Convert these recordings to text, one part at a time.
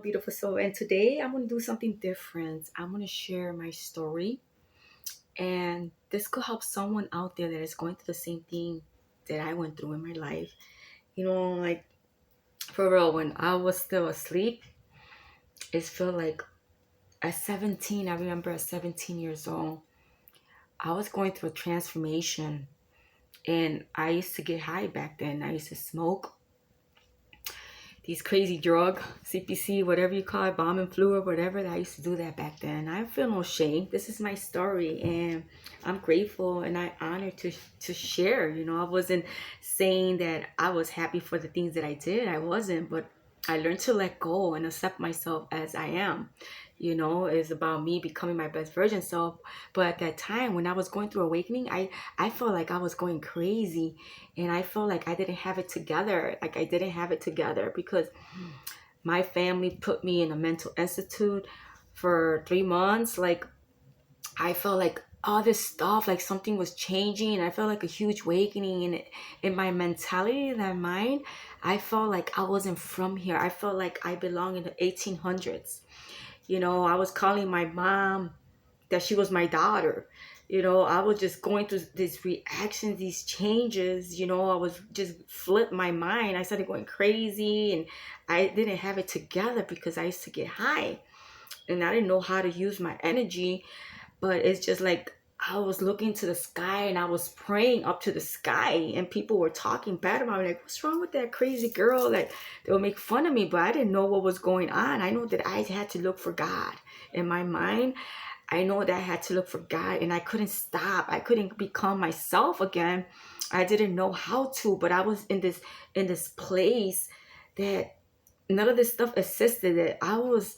Beautiful soul. And today I'm going to do something different. I'm going to share my story, and this could help someone out there that is going through the same thing that I went through in my life. Like for real, when I was still asleep, it felt like at 17, I remember at 17 years old, I was going through a transformation, and I used to get high back then. I used to smoke these crazy drug, CPC, whatever you call it, bomb and flu or whatever. I used to do that back then. I feel no shame. This is my story, and I'm grateful and I honored to share. I wasn't saying that I was happy for the things that I did. I wasn't, but I learned to let go and accept myself as I am. It's about me becoming my best version self. But at that time when I was going through awakening, I felt like I was going crazy, and I felt like I didn't have it together. Like I didn't have it together because my family put me in a mental institute for 3 months. Like I felt like all this stuff, like something was changing, and I felt like a huge awakening in my mentality, in my mind. I felt like I wasn't from here. I felt like I belong in the 1800s. I was calling my mom that she was my daughter. I was just going through these reactions, these changes. I was just flip my mind. I started going crazy, and I didn't have it together because I used to get high, and I didn't know how to use my energy. But it's just like I was looking to the sky and I was praying up to the sky, and people were talking bad about me, like, what's wrong with that crazy girl? Like, they would make fun of me, but I didn't know what was going on. I know that I had to look for God in my mind. I know that I had to look for God, and I couldn't stop. I couldn't become myself again. I didn't know how to, but I was in this place that none of this stuff existed. That I was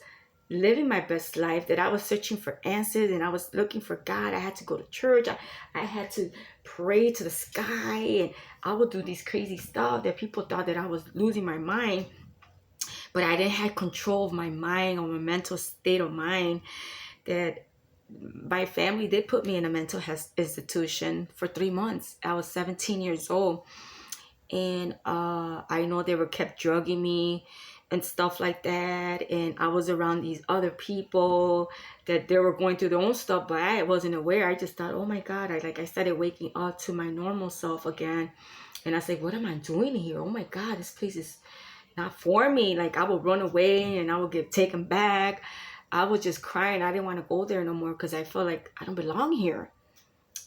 living my best life, that I was searching for answers, and I was looking for God. I had to go to church. I had to pray to the sky, and I would do these crazy stuff that people thought that I was losing my mind. But I didn't have control of my mind or my mental state of mind. That my family did put me in a mental health institution for 3 months. I was 17 years old, and I know they were kept drugging me and stuff like that, and I was around these other people that they were going through their own stuff, but I wasn't aware. I just thought, oh my God, I started waking up to my normal self again, and I said, what am I doing here? Oh my God, this place is not for me. Like I would run away and I would get taken back. I was just crying. I didn't want to go there no more because I felt like I don't belong here,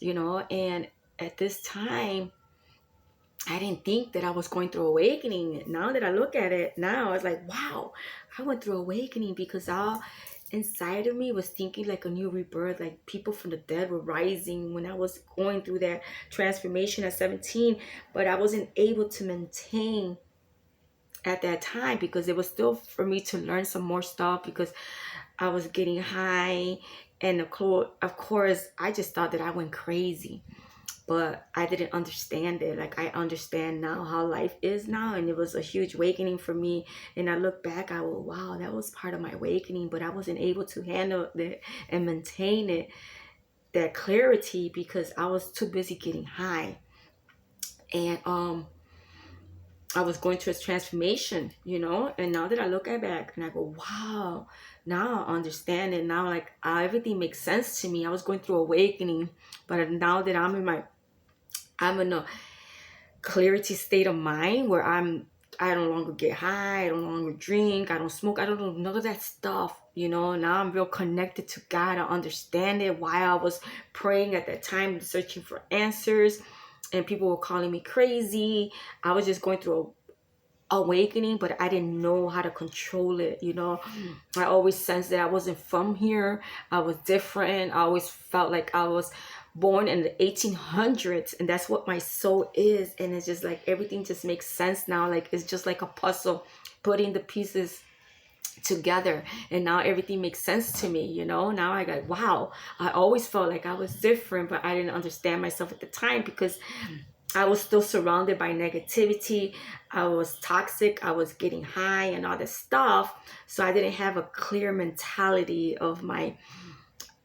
and at this time I didn't think that I was going through awakening. Now that I look at it now, I was like, wow, I went through awakening because all inside of me was thinking like a new rebirth, like people from the dead were rising when I was going through that transformation at 17, but I wasn't able to maintain at that time because it was still for me to learn some more stuff because I was getting high, and of course I just thought that I went crazy, but I didn't understand it. Like I understand now how life is now, and it was a huge awakening for me. And I look back, I go, wow, that was part of my awakening, but I wasn't able to handle it and maintain it, that clarity, because I was too busy getting high. And I was going through a transformation, and now that I look at back and I go, wow, now I understand it. Now, like everything makes sense to me. I was going through awakening, but now that I'm in a clarity state of mind where I no longer get high, I no longer drink, I don't smoke, I don't do none of that stuff. Now I'm real connected to God. I understand it. Why I was praying at that time, searching for answers, and people were calling me crazy. I was just going through a awakening, but I didn't know how to control it. I always sensed that I wasn't from here. I was different. I always felt like I was born in the 1800s, and that's what my soul is. And it's just like everything just makes sense now. Like it's just like a puzzle, putting the pieces together, and now everything makes sense to me. Now I got, wow, I always felt like I was different, but I didn't understand myself at the time because I was still surrounded by negativity. I was toxic. I was getting high and all this stuff. So I didn't have a clear mentality of my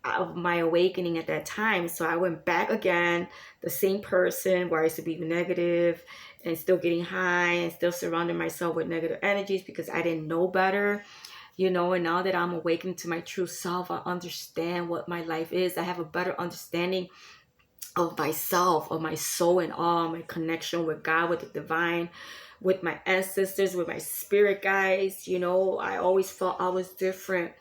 awakening at that time. So I went back again, the same person where I used to be negative and still getting high and still surrounding myself with negative energies because I didn't know better. And now that I'm awakening to my true self, I understand what my life is. I have a better understanding of myself, of my soul and all, my connection with God, with the divine, with my ancestors, with my spirit guides. I always felt I was different.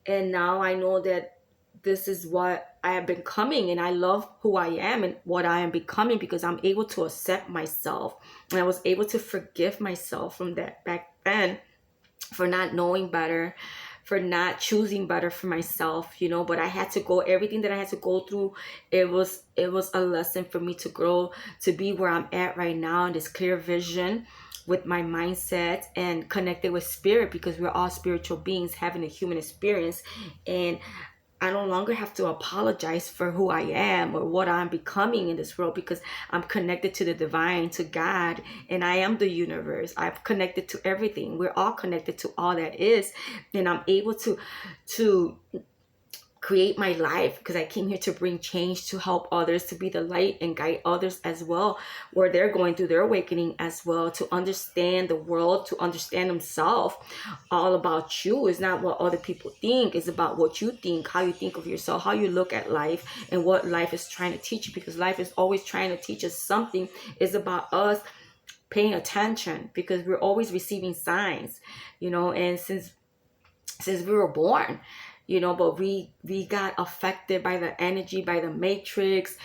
And now I know that this is what I have been becoming, and I love who I am and what I am becoming, because I'm able to accept myself, and I was able to forgive myself from that back then, for not knowing better, for not choosing better for myself. But I had to go, everything that I had to go through, it was a lesson for me to grow, to be where I'm at right now, in this clear vision with my mindset and connected with spirit, because we're all spiritual beings having a human experience. And I no longer have to apologize for who I am or what I'm becoming in this world, because I'm connected to the divine, to God, and I am the universe. I'm connected to everything. We're all connected to all that is, and I'm able to create my life, because I came here to bring change, to help others, to be the light and guide others as well, where they're going through their awakening as well, to understand the world, to understand themselves. All about you. It's not what other people think. It's about what you think, how you think of yourself, how you look at life, and what life is trying to teach you, because life is always trying to teach us something. It's about us paying attention, because we're always receiving signs, and since we were born, but we got affected by the energy, by the matrix.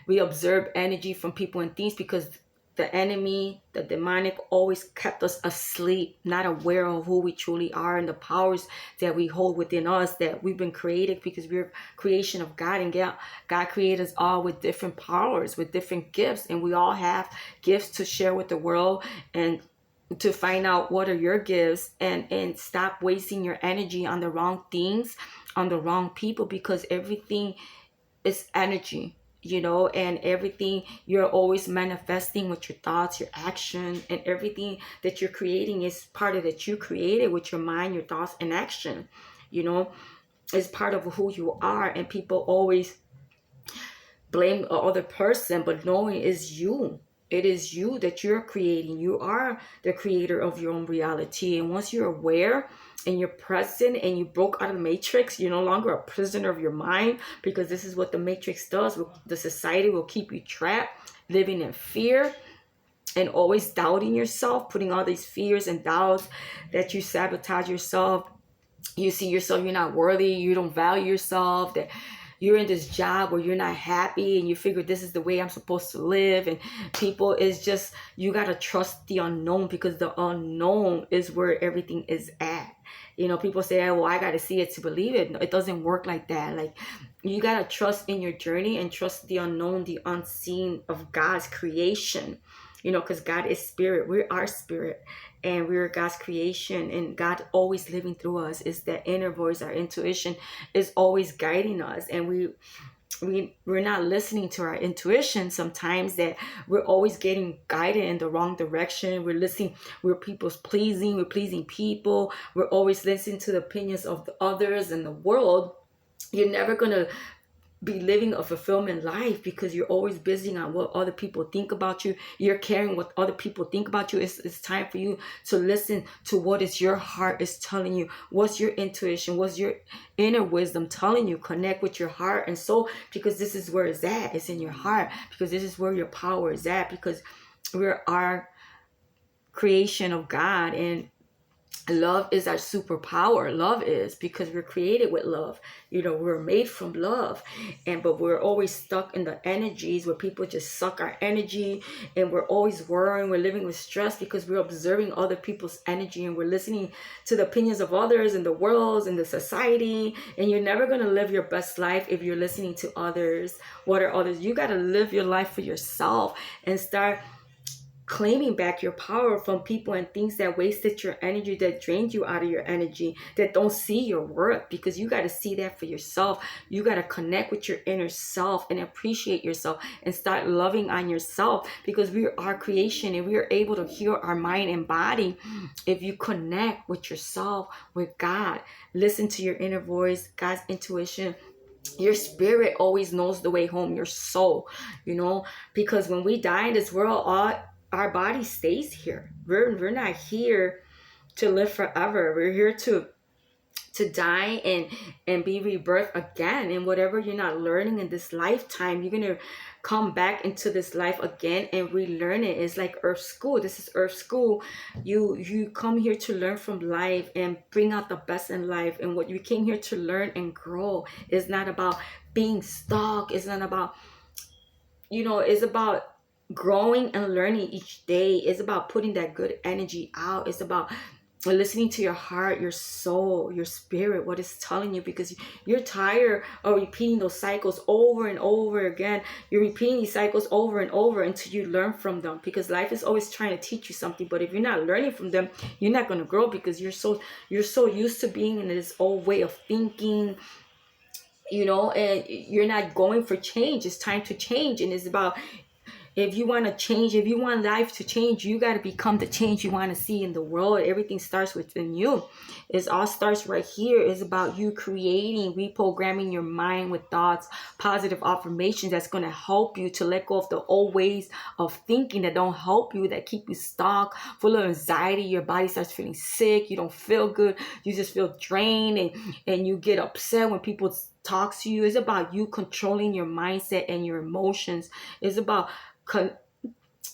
We observe energy from people and things, because the enemy, the demonic, always kept us asleep, not aware of who we truly are and the powers that we hold within us, that we've been created, because we're creation of God, and God created us all with different powers, with different gifts, and we all have gifts to share with the world, and to find out what are your gifts, and stop wasting your energy on the wrong things, on the wrong people, because everything is energy, and everything you're always manifesting with your thoughts, your action, and everything that you're creating is part of that you created with your mind, your thoughts, and action. Is part of who you are, and people always blame the other person, but knowing is you. It is you that you're creating. You are the creator of your own reality. And once you're aware and you're present and you broke out of the matrix, you're no longer a prisoner of your mind, because this is what the matrix does. The society will keep you trapped, living in fear, and always doubting yourself, putting all these fears and doubts that you sabotage yourself. You see yourself, you're not worthy, you don't value yourself, that you're in this job where you're not happy, and you figure this is the way I'm supposed to live. And people, is just, you got to trust the unknown, because the unknown is where everything is at. People say, well, I got to see it to believe it. No, it doesn't work like that. Like, you got to trust in your journey and trust the unknown, the unseen of God's creation, because God is spirit. We are spirit, and we're God's creation, and God always living through us. Is that inner voice, our intuition is always guiding us, and we're not listening to our intuition sometimes, that we're always getting guided in the wrong direction. We're people's pleasing, we're pleasing people, we're always listening to the opinions of the others and the world. You're never gonna be living a fulfillment life, because you're always busy on what other people think about you. You're caring what other people think about you. It's time for you to listen to what is your heart is telling you. What's your intuition? What's your inner wisdom telling you? Connect with your heart and soul, because this is where it's at. It's in your heart, because this is where your power is at, because we're our creation of God, and love is our superpower. Love is, because we're created with love. We're made from love, but we're always stuck in the energies where people just suck our energy, and we're always worrying. We're living with stress because we're observing other people's energy, and we're listening to the opinions of others and the world and the society. And you're never going to live your best life if you're listening to others. What are others? You got to live your life for yourself, and start claiming back your power from people and things that wasted your energy, that drained you out of your energy, that don't see your worth, because you got to see that for yourself. You got to connect with your inner self and appreciate yourself, and start loving on yourself, because we are our creation, and we are able to heal our mind and body if you connect with yourself, with God. Listen to your inner voice, God's intuition. Your spirit always knows the way home, your soul, because when we die in this world, our body stays here. We're not here to live forever. We're here to to die and be rebirthed again. And whatever you're not learning in this lifetime, you're gonna come back into this life again and relearn it. It's like Earth School. This is Earth School. You come here to learn from life and bring out the best in life. And what you came here to learn and grow is not about being stuck. It's not about, it's about growing and learning each day. It's about putting that good energy out. It's about listening to your heart, your soul, your spirit, what it's telling you, because you're tired of repeating those cycles over and over again. You're repeating these cycles over and over until you learn from them, because life is always trying to teach you something. But if you're not learning from them, you're not going to grow, because you're so used to being in this old way of thinking, and you're not going for change. It's time to change. And it's about, if you want to change, if you want life to change, you got to become the change you want to see in the world. Everything starts within you. It all starts right here. It's about you creating, reprogramming your mind with thoughts, positive affirmations that's going to help you to let go of the old ways of thinking that don't help you, that keep you stuck, full of anxiety. Your body starts feeling sick. You don't feel good. You just feel drained, and you get upset when people talk to you. It's about you controlling your mindset and your emotions. It's about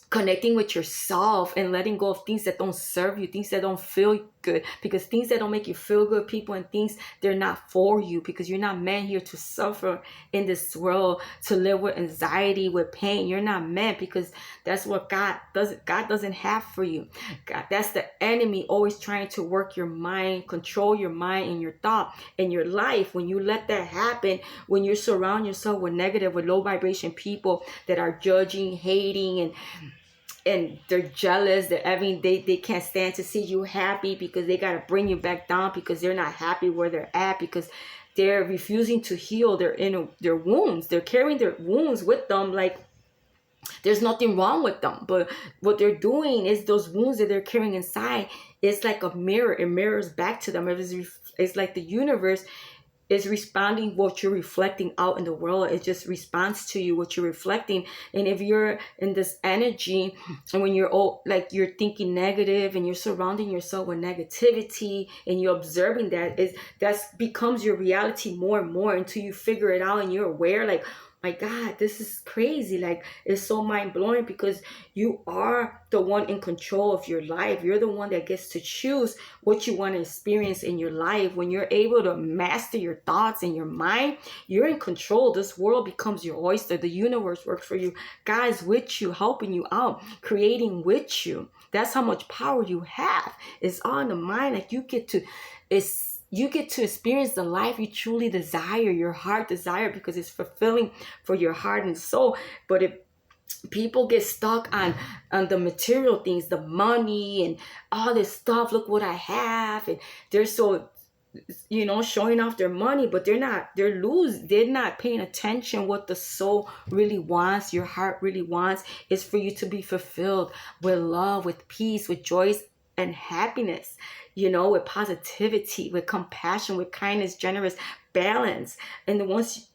connecting with yourself and letting go of things that don't serve you, things that don't feel good, because things that don't make you feel good, people and things, they're not for you, because you're not meant here to suffer in this world, to live with anxiety, with pain. You're not meant, because that's what God doesn't have for you. God, that's the enemy always trying to work your mind, control your mind and your thought and your life. When you let that happen, when you surround yourself with negative, with low vibration people that are judging, hating, and they're jealous, they can't stand to see you happy, because they got to bring you back down, because they're not happy where they're at, because they're refusing to heal their wounds. They're carrying their wounds with them, like there's nothing wrong with them. But what they're doing is, those wounds that they're carrying inside, it's like a mirror. It mirrors back to them. It's like the universe is responding what you're reflecting out in the world. It just responds to you what you're reflecting. And if you're in this energy, and when you're thinking negative, and you're surrounding yourself with negativity, and you're observing that becomes your reality more and more, until you figure it out and you're aware, like, my God, this is crazy. Like, it's so mind-blowing, because you are the one in control of your life. You're the one that gets to choose what you want to experience in your life. When you're able to master your thoughts and your mind, you're in control. This world becomes your oyster. The universe works for you. God's with you, helping you out, creating with you. That's how much power you have. It's all in the mind. Like, you get to experience the life you truly desire, your heart desire, because it's fulfilling for your heart and soul. But if people get stuck on the material things, the money and all this stuff, look what I have, and they're so showing off their money, but they're not paying attention. What the soul really wants, your heart really wants, is for you to be fulfilled with love, with peace, with joy and happiness, with positivity, with compassion, with kindness, generous, balance. And once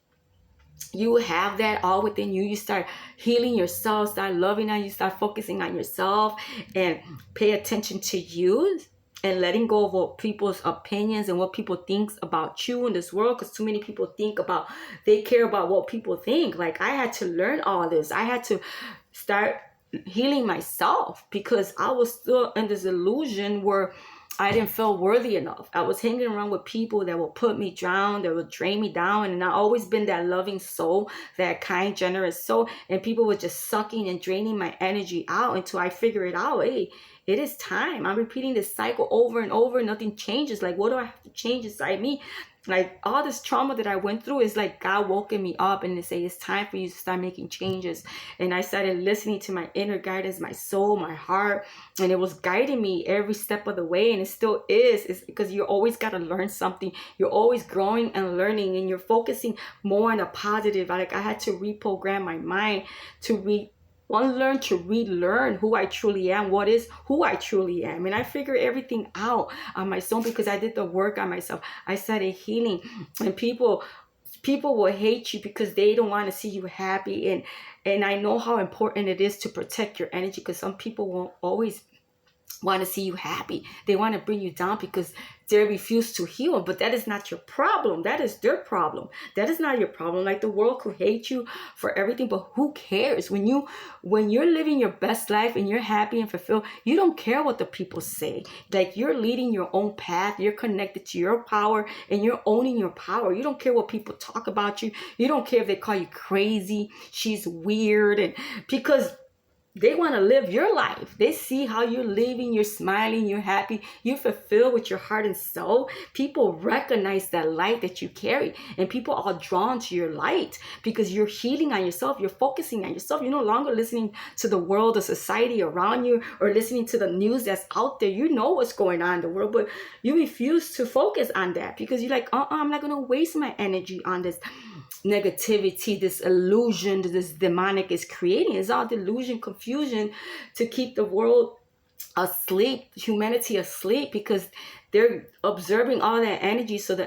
you have that all within you, you start healing yourself, start loving on you, start focusing on yourself, and pay attention to you, and letting go of what people's opinions and what people think about you in this world. Because too many people they care about what people think. Like, I had to learn all this. I had to start healing myself, because I was still in this illusion where I didn't feel worthy enough. I was hanging around with people that will put me down, that will drain me down. And I've always been that loving soul, that kind, generous soul. And people were just sucking and draining my energy out, until I figure it out. Hey, it is time. I'm repeating this cycle over and over. Nothing changes. Like, what do I have to change inside me? Like, all this trauma that I went through is like God woken me up and to say, it's time for you to start making changes. And I started listening to my inner guidance, my soul, my heart, and it was guiding me every step of the way. And it still is. It's because you always got to learn something. You're always growing and learning, and you're focusing more on the positive. Like, I had to reprogram my mind to learn to relearn who I truly am, who I truly am. And I figured everything out on my own, because I did the work on myself. I started healing. And people will hate you because they don't want to see you happy. And I know how important it is to protect your energy, because some people won't always want to see you happy. They want to bring you down because they refuse to heal. But that is not your problem. That is their problem. That is not your problem. Like, the world could hate you for everything, but who cares? When you're living your best life and you're happy and fulfilled, you don't care what the people say. Like, you're leading your own path. You're connected to your power and you're owning your power. You don't care what people talk about you. You don't care if they call you crazy, she's weird, and because they want to live your life. They see how you're living, you're smiling, you're happy, you're fulfilled with your heart and soul. People recognize that light that you carry, and people are drawn to your light because you're healing on yourself. You're focusing on yourself. You're no longer listening to the world, the society around you, or listening to the news that's out there. You know what's going on in the world, but you refuse to focus on that because you're like, I'm not going to waste my energy on this negativity, this illusion that this demonic is creating. It's all delusion, confusion to keep the world asleep, humanity asleep, because they're observing all that energy. So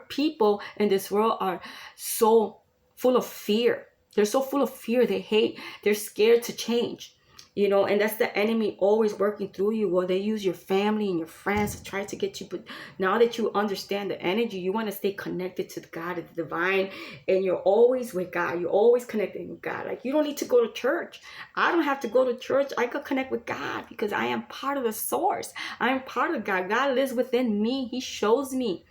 people in this world are so full of fear. They're so full of fear. They hate. They're scared to change. And that's the enemy always working through you. Well, they use your family and your friends to try to get you. But now that you understand the energy, you want to stay connected to God, the divine, and you're always with God. You're always connected with God. Like, you don't need to go to church. I don't have to go to church. I could connect with God because I am part of the source. I am part of God. God lives within me. He shows me.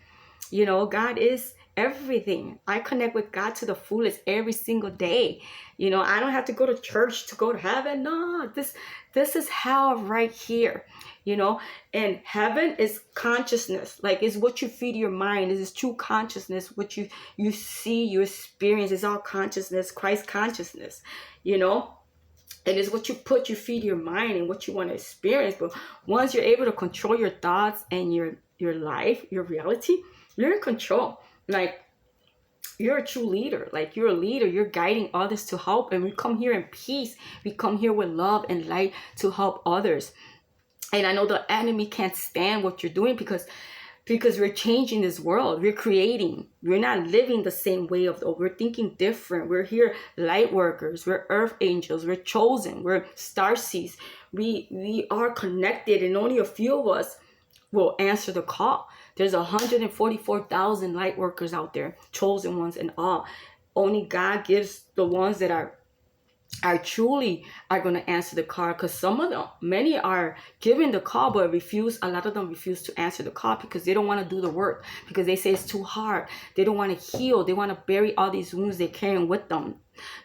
God is everything. I connect with God to the fullest every single day. I don't have to go to church to go to heaven. No, this is hell right here. And heaven is consciousness. Like, it's what you feed your mind. This is true consciousness. What you see, you experience is all consciousness, Christ consciousness. It is what you feed your mind and what you want to experience. But once you're able to control your thoughts and your life, your reality, you're in control. Like, you're a true leader. Like, you're a leader. You're guiding others to help. And we come here in peace. We come here with love and light to help others. And I know the enemy can't stand what you're doing because we're changing this world. We're creating. We're not living the same way we're thinking different. We're here light workers. We're earth angels. We're chosen. We're star seeds. We are connected, and only a few of us will answer the call. There's 144,000 light workers out there, chosen ones and all. Only God gives the ones that are truly going to answer the call, because many are given the call, but a lot of them refuse to answer the call because they don't want to do the work, because they say it's too hard. They don't want to heal. They want to bury all these wounds they're carrying with them,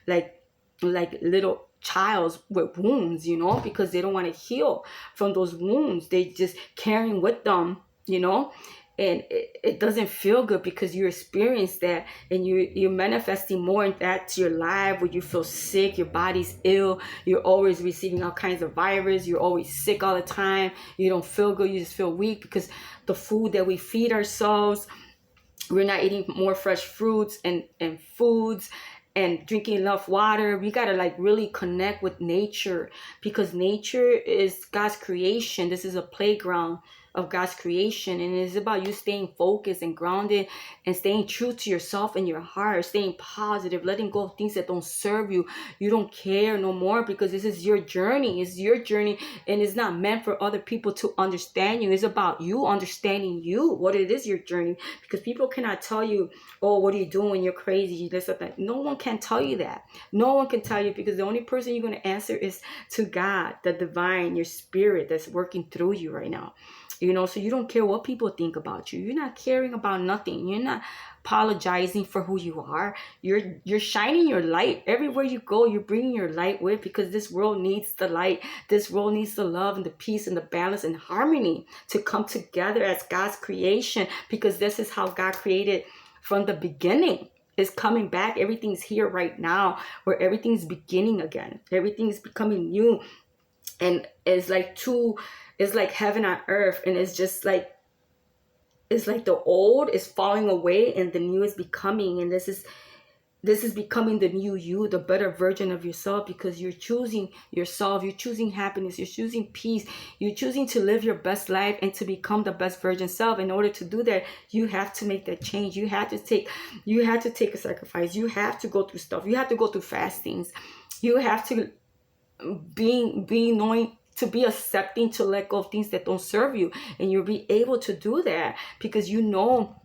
like little childs with wounds, because they don't want to heal from those wounds. They just carrying with them, and it doesn't feel good because you experience that, and you're manifesting more in that to your life, where you feel sick, your body's ill, you're always receiving all kinds of virus, you're always sick all the time, you don't feel good, you just feel weak because the food that we feed ourselves, we're not eating more fresh fruits and foods and drinking enough water. We got to really connect with nature, because nature is God's creation. This is a playground of God's creation, and it's about you staying focused and grounded and staying true to yourself and your heart, staying positive, letting go of things that don't serve you. You don't care no more, because this is your journey. It's your journey, and it's not meant for other people to understand you. It's about you understanding you, what it is, your journey, because people cannot tell you, oh, what are you doing? You're crazy. This, that. No one can tell you that. No one can tell you, because the only person you're going to answer is to God, the divine, your spirit that's working through you right now. So you don't care what people think about you. You're not caring about nothing. You're not apologizing for who you are. You're shining your light everywhere you go. You're bringing your light with, because this world needs the light. This world needs the love and the peace and the balance and harmony to come together as God's creation, because this is how God created from the beginning. It's coming back. Everything's here right now, where everything's beginning again. Everything's becoming new, and it's like heaven on earth, and it's like the old is falling away and the new is becoming, and this is becoming the new you, the better version of yourself, because you're choosing yourself, you're choosing happiness, you're choosing peace, you're choosing to live your best life and to become the best version self. In order to do that, you have to make that change. You have to take a sacrifice. You have to go through stuff. You have to go through fastings. You have to knowing to be accepting, to let go of things that don't serve you. And you'll be able to do that because you know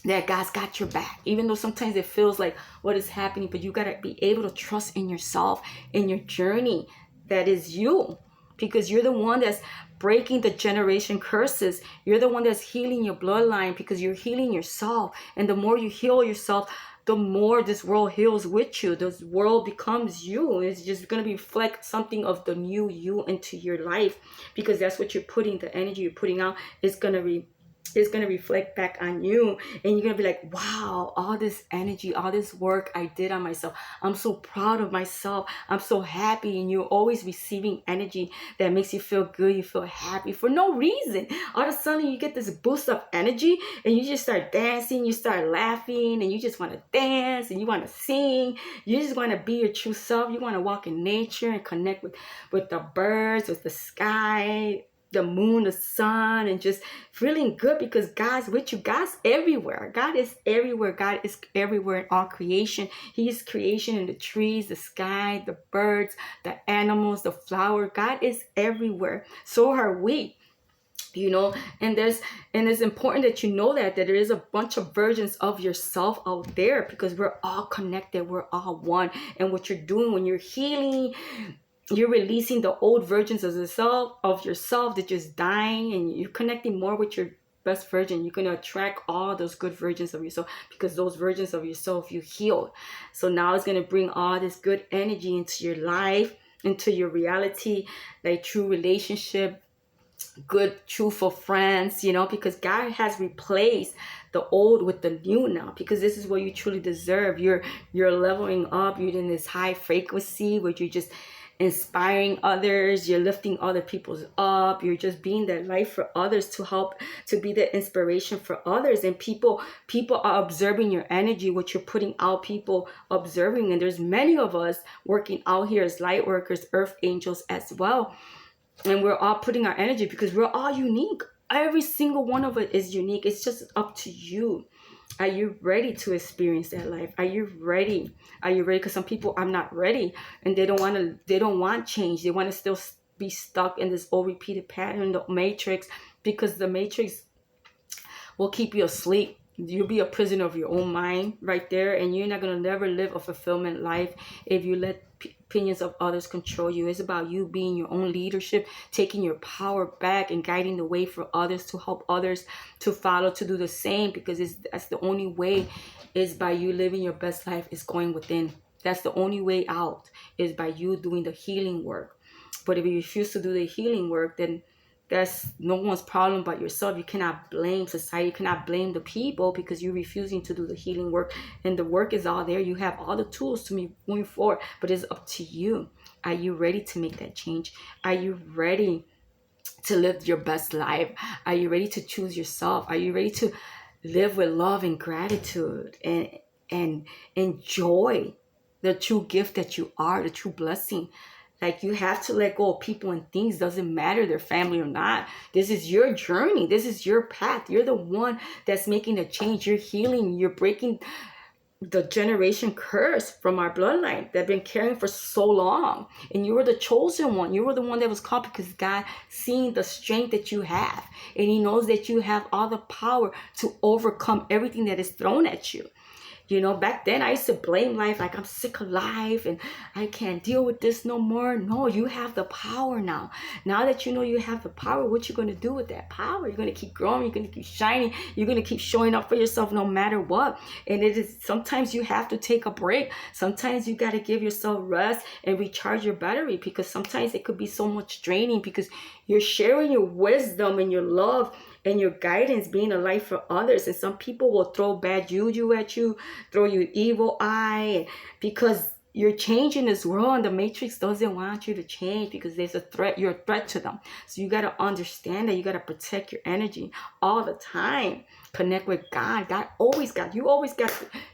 that God's got your back. Even though sometimes it feels like what is happening, but you got to be able to trust in yourself, in your journey. That is you. Because you're the one that's breaking the generation curses. You're the one that's healing your bloodline because you're healing yourself. And the more you heal yourself, the more this world heals with you. This world becomes you. It's just going to reflect something of the new you into your life, because that's what you're putting, the energy you're putting out is going to reflect back on you. And you're gonna be like, wow, all this energy, all this work I did on myself, I'm so proud of myself, I'm so happy. And you're always receiving energy that makes you feel good, you feel happy for no reason. All of a sudden you get this boost of energy and you just start dancing, you start laughing, and you just want to dance and you want to sing. You just want to be your true self. You want to walk in nature and connect with the birds, with the sky, the moon, the sun, and just feeling good because God's with you. God's everywhere. God is everywhere. God is everywhere in all creation. He is creation in the trees, the sky, the birds, the animals, the flower. God is everywhere. So are we. You know, and it's important that you know that there is a bunch of versions of yourself out there, because we're all connected, we're all one. And what you're doing when you're healing, you're releasing the old versions of yourself that just dying, and you're connecting more with your best version. You're going to attract all those good versions of yourself, because those versions of yourself you healed. So now it's going to bring all this good energy into your life, into your reality, like true relationship, good truthful friends, you know, because God has replaced the old with the new now, because this is what you truly deserve. You're leveling up. You're in this high frequency where you're just inspiring others, you're lifting other people's up, you're just being that light for others, to help, to be the inspiration for others. And people are observing your energy, what you're putting out, people observing. And there's many of us working out here as light workers, earth angels as well. And we're all putting our energy because we're all unique. Every single one of it is unique. It's just up to you. Are you ready to experience that life? Are you ready? Are you ready? Because some people are not ready, and they don't want change. They want to still be stuck in this old repeated pattern, the matrix, because the matrix will keep you asleep. You'll be a prisoner of your own mind right there, and you're not going to never live a fulfillment life if you let opinions of others control you. It's about you being your own leadership, taking your power back and guiding the way for others, to help others to follow, to do the same, because that's the only way, is by you living your best life, is going within. That's the only way out, is by you doing the healing work. But if you refuse to do the healing work, then that's no one's problem but yourself. You cannot blame society. You cannot blame the people, because you're refusing to do the healing work. And the work is all there. You have all the tools to move moving forward, but it's up to you. Are you ready to make that change? Are you ready to live your best life? Are you ready to choose yourself? Are you ready to live with love and gratitude and enjoy the true gift that you are, the true blessing? Like, you have to let go of people and things. Doesn't matter their family or not. This is your journey. This is your path. You're the one that's making the change. You're healing. You're breaking the generation curse from our bloodline that have been carrying for so long. And you were the chosen one. You were the one that was called, because God seeing the strength that you have. And He knows that you have all the power to overcome everything that is thrown at you. You know, back then I used to blame life, like I'm sick of life and I can't deal with this no more. No, you have the power now. Now that you know you have the power, what you're going to do with that power? You're going to keep growing. You're going to keep shining. You're going to keep showing up for yourself no matter what. And it is, sometimes you have to take a break. Sometimes you got to give yourself rest and recharge your battery, because sometimes it could be so much draining, because you're sharing your wisdom and your love and your guidance, being a light for others. And some people will throw bad juju at you, throw you evil eye, because you're changing this world, and the matrix doesn't want you to change, because there's a threat. You're a threat to them. So you got to understand that you got to protect your energy all the time. Connect with God.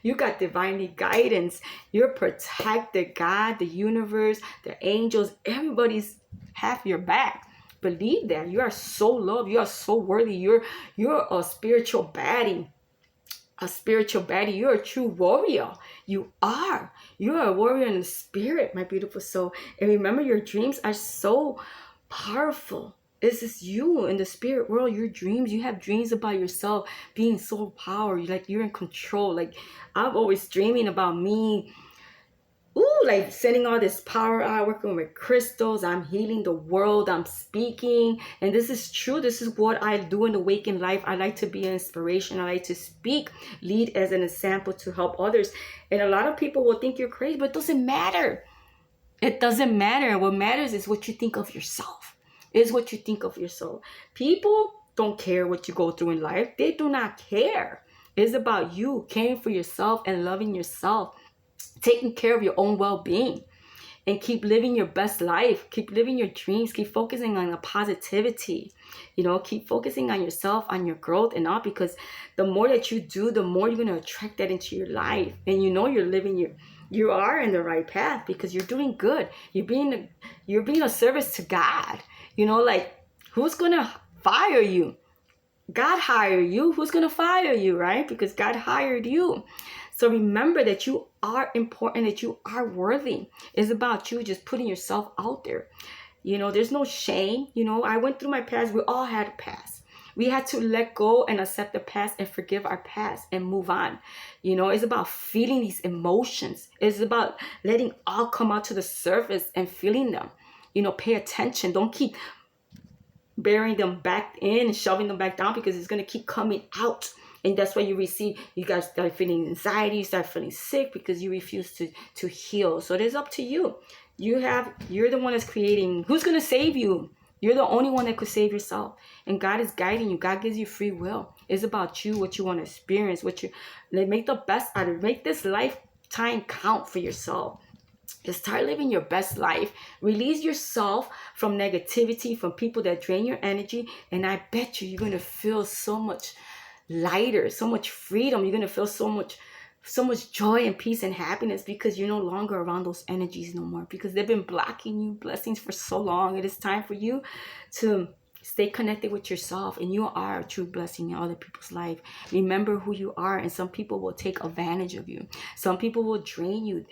You got divinely guidance. You're protected. God, the universe, the angels, everybody's have your back. Believe that. You are so loved. You are so worthy. You're a spiritual baddie. A spiritual baddie. You're a true warrior. You are. You're a warrior in the spirit, my beautiful soul. And remember, your dreams are so powerful. This is you in the spirit world, your dreams. You have dreams about yourself being so powerful. Like you're in control. Like I'm always dreaming about me. Ooh, like sending all this power out, working with crystals. I'm healing the world. I'm speaking. And this is true. This is what I do in the waking life. I like to be an inspiration. I like to speak, lead as an example to help others. And a lot of people will think you're crazy, but it doesn't matter. It doesn't matter. What matters is what you think of yourself. Is what you think of yourself. People don't care what you go through in life. They do not care. It's about you caring for yourself and loving yourself, taking care of your own well-being, and keep living your best life. Keep living your dreams. Keep focusing on the positivity. Keep focusing on yourself, on your growth and all, because the more that you do, the more you're going to attract that into your life. And you are in the right path because you're doing good. You're being a service to God. Like who's going to fire you? God hired you. Who's going to fire you, right? Because God hired you. So remember that you are important, that you are worthy. It's about you just putting yourself out there. There's no shame. I went through my past. We all had a past. We had to let go and accept the past and forgive our past and move on. It's about feeling these emotions. It's about letting all come out to the surface and feeling them. Pay attention. Don't keep burying them back in and shoving them back down, because it's going to keep coming out. And that's why you guys start feeling anxiety, you start feeling sick because you refuse to heal. So it is up to you. You're the one that's creating. Who's going to save you? You're the only one that could save yourself. And God is guiding you. God gives you free will. It's about you, what you want to experience, make the best out of it. Make this lifetime count for yourself. Just start living your best life. Release yourself from negativity, from people that drain your energy. And I bet you're going to feel so much lighter, so much freedom. You're going to feel so much joy and peace and happiness, because you're no longer around those energies no more, because they've been blocking you blessings for so long. It is time for you to stay connected with yourself, and you are a true blessing in other people's life. Remember who you are, and some people will take advantage of you. Some people will drain you.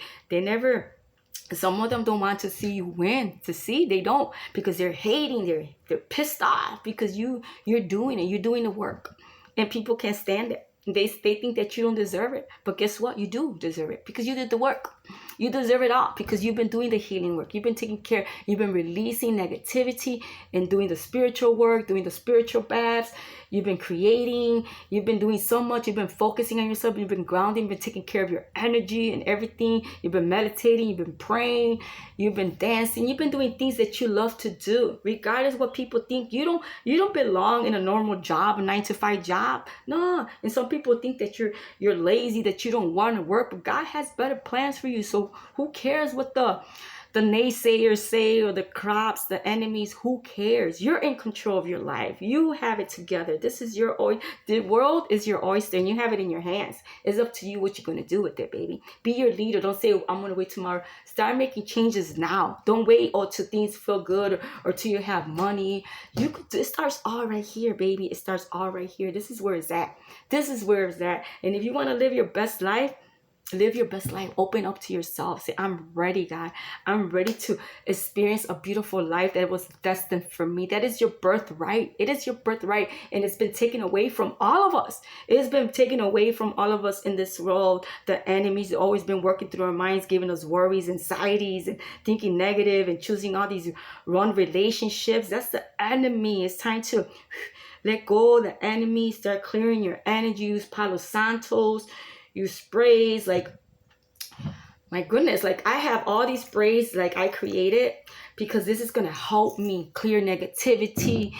Some of them don't want to see you win. They don't, because they're hating. They're pissed off because you're doing it. You're doing the work, and people can't stand it. They think that you don't deserve it, but guess what? You do deserve it, because you did the work. You deserve it all because you've been doing the healing work. You've been taking care. You've been releasing negativity and doing the spiritual work, doing the spiritual baths. You've been creating. You've been doing so much. You've been focusing on yourself. You've been grounding. You've been taking care of your energy and everything. You've been meditating. You've been praying. You've been dancing. You've been doing things that you love to do, regardless what people think. You don't belong in a normal job, a 9-to-5 job. No. And some people think that you're lazy, that you don't want to work, but God has better plans for you. So who cares what the naysayers say, or the crops, the enemies? Who cares? You're in control of your life. You have it together. This is your oyster. The world is your oyster, and you have it in your hands. It's up to you what you're going to do with it, baby. Be your leader. Don't say, I'm going to wait tomorrow. Start making changes now. Don't wait till things feel good or till you have money. It starts all right here, baby. It starts all right here. This is where it's at. And if you want to live your best life, live your best life. Open up to yourself. Say, I'm ready, God. I'm ready to experience a beautiful life that was destined for me. That is your birthright. It is your birthright. And it's been taken away from all of us. It has been taken away from all of us in this world. The enemies have always been working through our minds, giving us worries, anxieties, and thinking negative, and choosing all these wrong relationships. That's the enemy. It's time to let go of the enemy. Start clearing your energy. Use Palo Santos. Use sprays. Like, my goodness, like I have all these sprays like I created, because this is going to help me clear negativity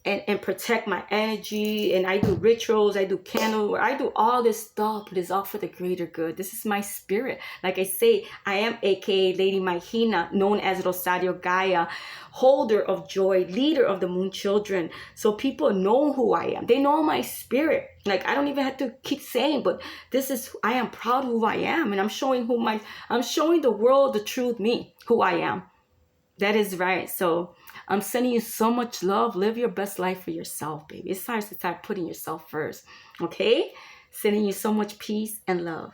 and protect my energy. And I do rituals, I do candle, I do all this stuff, but it's all for the greater good. This is my spirit. Like I say, I am aka Lady Mahina, known as Rosario Gaia, holder of joy, leader of the Moon Children. So people know who I am. They know my spirit. Like, I don't even have to keep saying, but I am proud of who I am. And I'm showing the world the truth me, who I am. That is right. So I'm sending you so much love. Live your best life for yourself, baby. It's time to start putting yourself first. Okay? Sending you so much peace and love.